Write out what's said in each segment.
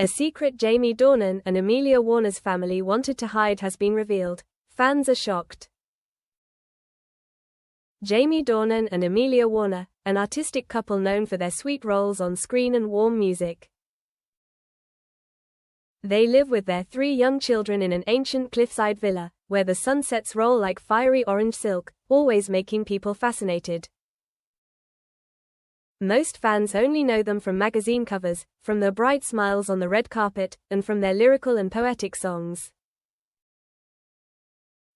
A secret Jamie Dornan and Amelia Warner's family wanted to hide has been revealed. Fans are shocked. Jamie Dornan and Amelia Warner, an artistic couple known for their sweet roles on screen and warm music. They live with their 3 young children in an ancient cliffside villa, where the sunsets roll like fiery orange silk, always making people fascinated. Most fans only know them from magazine covers, from their bright smiles on the red carpet, and from their lyrical and poetic songs.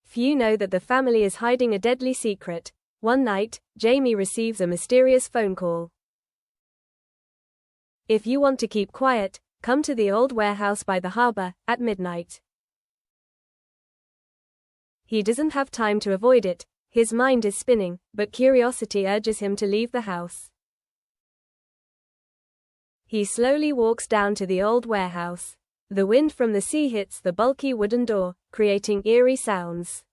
Few know that the family is hiding a deadly secret. One night, Jamie receives a mysterious phone call. "If you want to keep quiet, come to the old warehouse by the harbor, at midnight." He doesn't have time to avoid it, his mind is spinning, but curiosity urges him to leave the house. He slowly walks down to the old warehouse. The wind from the sea hits the bulky wooden door, creating eerie sounds.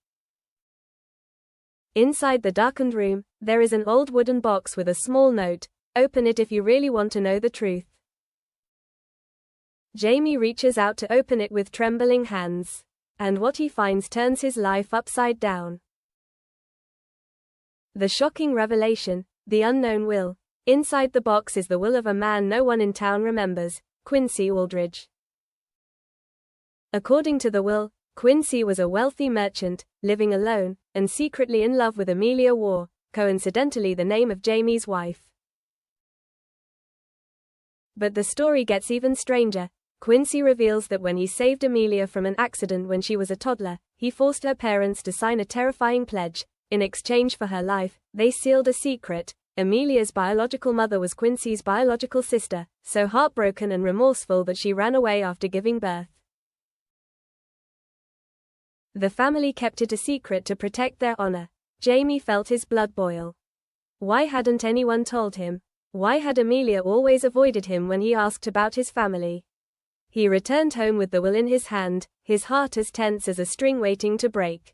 Inside the darkened room, there is an old wooden box with a small note. "Open it if you really want to know the truth." Jamie reaches out to open it with trembling hands. And what he finds turns his life upside down. The shocking revelation, the unknown will. Inside the box is the will of a man no one in town remembers, Quincy Aldridge. According to the will, Quincy was a wealthy merchant, living alone, and secretly in love with Amelia Warner, coincidentally the name of Jamie's wife. But the story gets even stranger. Quincy reveals that when he saved Amelia from an accident when she was a toddler, he forced her parents to sign a terrifying pledge. In exchange for her life, they sealed a secret. Amelia's biological mother was Quincy's biological sister, so heartbroken and remorseful that she ran away after giving birth. The family kept it a secret to protect their honor. Jamie felt his blood boil. Why hadn't anyone told him? Why had Amelia always avoided him when he asked about his family? He returned home with the will in his hand, his heart as tense as a string waiting to break.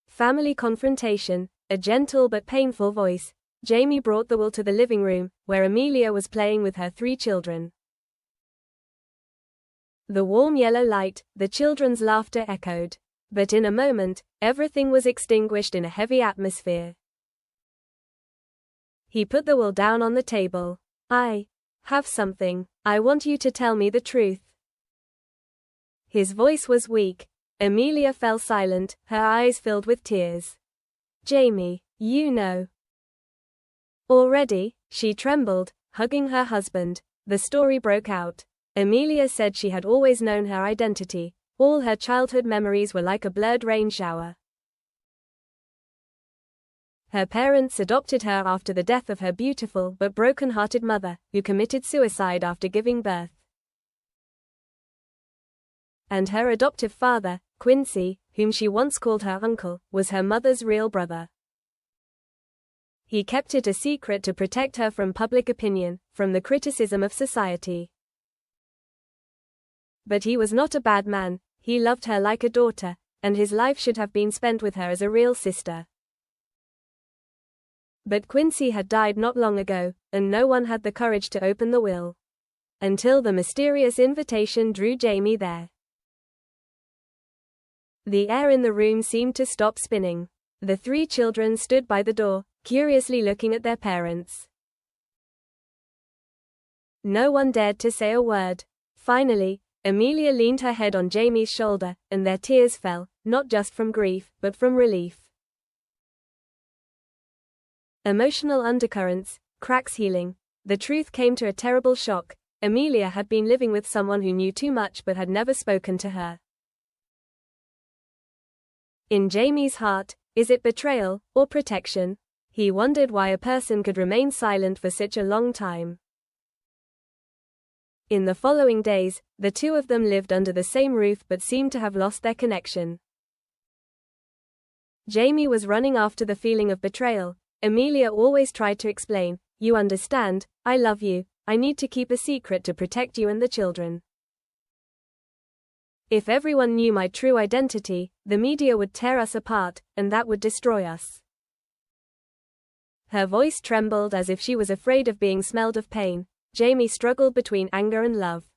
Family confrontation, a gentle but painful voice. Jamie brought the will to the living room, where Amelia was playing with her 3 children. The warm yellow light, the children's laughter echoed. But in a moment, everything was extinguished in a heavy atmosphere. He put the will down on the table. "I have something. I want you to tell me the truth." His voice was weak. Amelia fell silent, her eyes filled with tears. "Jamie, you know." Already, she trembled, hugging her husband. The story broke out. Amelia said she had always known her identity. All her childhood memories were like a blurred rain shower. Her parents adopted her after the death of her beautiful but broken-hearted mother, who committed suicide after giving birth. And her adoptive father, Quincy, whom she once called her uncle, was her mother's real brother. He kept it a secret to protect her from public opinion, from the criticism of society. But he was not a bad man. He loved her like a daughter, and his life should have been spent with her as a real sister. But Quincy had died not long ago, and no one had the courage to open the will. Until the mysterious invitation drew Jamie there. The air in the room seemed to stop spinning. The 3 children stood by the door, curiously looking at their parents. No one dared to say a word. Finally, Amelia leaned her head on Jamie's shoulder, and their tears fell, not just from grief, but from relief. Emotional undercurrents, cracks healing. The truth came to a terrible shock. Amelia had been living with someone who knew too much but had never spoken to her. In Jamie's heart, is it betrayal, or protection? He wondered why a person could remain silent for such a long time. In the following days, the 2 of them lived under the same roof but seemed to have lost their connection. Jamie was running after the feeling of betrayal. Amelia always tried to explain, "You understand, I love you, I need to keep a secret to protect you and the children. If everyone knew my true identity, the media would tear us apart, and that would destroy us." Her voice trembled as if she was afraid of being smelled of pain. Jamie struggled between anger and love.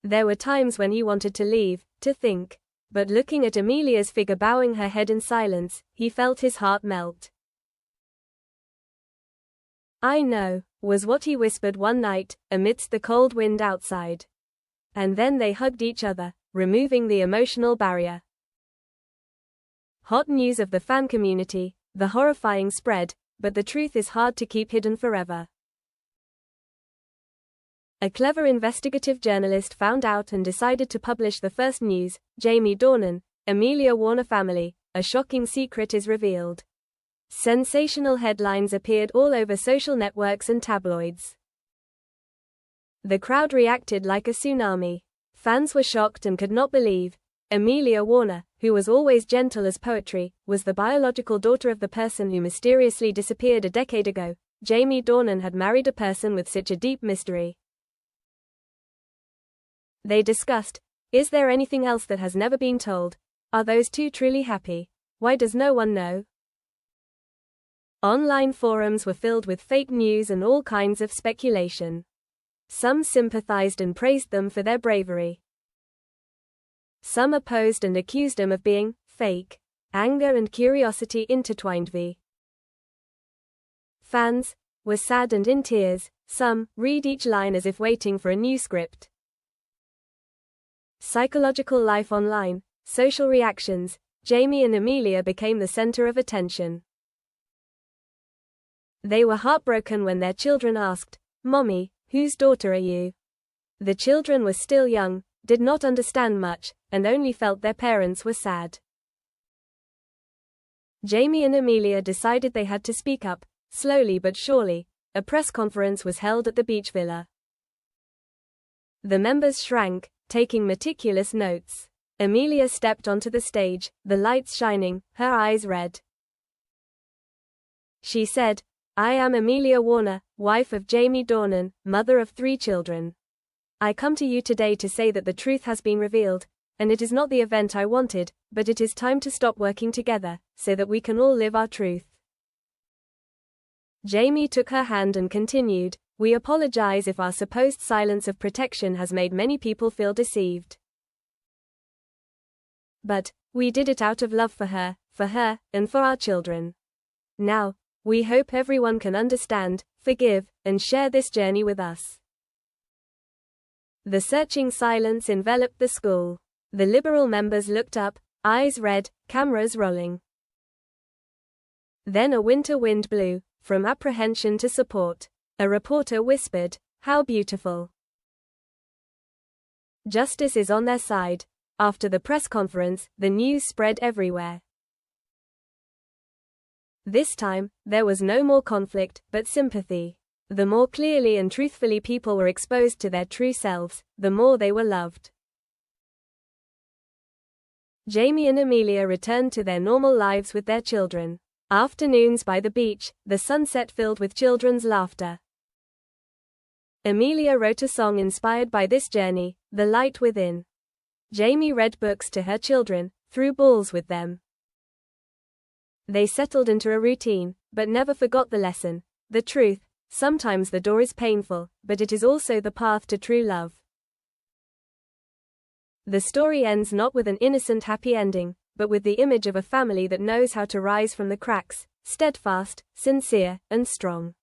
There were times when he wanted to leave, to think. But looking at Amelia's figure bowing her head in silence, he felt his heart melt. "I know," was what he whispered one night, amidst the cold wind outside. And then they hugged each other, removing the emotional barrier. Hot news of the fan community, the horrifying spread, but the truth is hard to keep hidden forever. A clever investigative journalist found out and decided to publish the first news. Jamie Dornan, Amelia Warner family, a shocking secret is revealed. Sensational headlines appeared all over social networks and tabloids. The crowd reacted like a tsunami. Fans were shocked and could not believe. Amelia Warner, who was always gentle as poetry, was the biological daughter of the person who mysteriously disappeared a decade ago. Jamie Dornan had married a person with such a deep mystery. They discussed, is there anything else that has never been told? Are those two truly happy? Why does no one know? Online forums were filled with fake news and all kinds of speculation. Some sympathized and praised them for their bravery. Some opposed and accused them of being fake. Anger and curiosity intertwined. Fans were sad and in tears. Some read each line as if waiting for a new script. Psychological life online, social reactions. Jamie and Amelia became the center of attention. They were heartbroken when their children asked, "Mommy, whose daughter are you?" The children were still young, did not understand much, and only felt their parents were sad. Jamie and Amelia decided they had to speak up. Slowly but surely, a press conference was held at the beach villa. The members shrank, taking meticulous notes. Amelia stepped onto the stage, the lights shining, her eyes red. She said, "I am Amelia Warner, wife of Jamie Dornan, mother of 3 children. I come to you today to say that the truth has been revealed, and it is not the event I wanted, but it is time to stop working together, so that we can all live our truth." Jamie took her hand and continued, "We apologize if our supposed silence of protection has made many people feel deceived. But we did it out of love for her, and for our children. Now, we hope everyone can understand, forgive, and share this journey with us." The searching silence enveloped the school. The Liberal members looked up, eyes red, cameras rolling. Then a winter wind blew, from apprehension to support. A reporter whispered, "How beautiful. Justice is on their side." After the press conference, the news spread everywhere. This time, there was no more conflict, but sympathy. The more clearly and truthfully people were exposed to their true selves, the more they were loved. Jamie and Amelia returned to their normal lives with their children. Afternoons by the beach, the sunset filled with children's laughter. Amelia wrote a song inspired by this journey, "The Light Within." Jamie read books to her children, threw balls with them. They settled into a routine, but never forgot the lesson, the truth. Sometimes the door is painful, but it is also the path to true love. The story ends not with an innocent happy ending, but with the image of a family that knows how to rise from the cracks, steadfast, sincere, and strong.